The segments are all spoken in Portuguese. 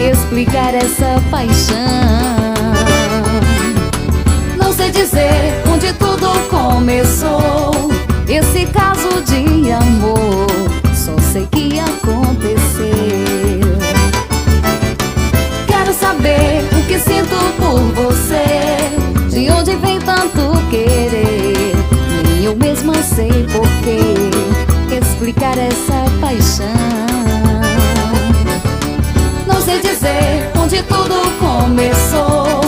explicar essa paixão. Não sei dizer onde tudo começou, esse caso de amor, só sei que aconteceu. Quero saber o que sinto por você, de onde vem tanto querer, nem eu mesma sei porquê, explicar essa paixão. Não sei dizer onde tudo começou,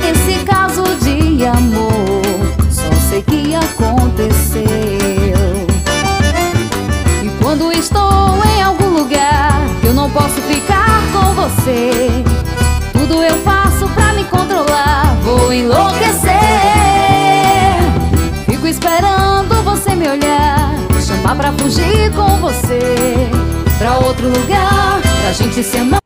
esse caso de amor, só sei que aconteceu. E quando estou em algum lugar que eu não posso ficar com você, tudo eu faço pra me controlar, vou enlouquecer. Fico esperando você me olhar, chamar pra fugir com você pra outro lugar, pra gente se amar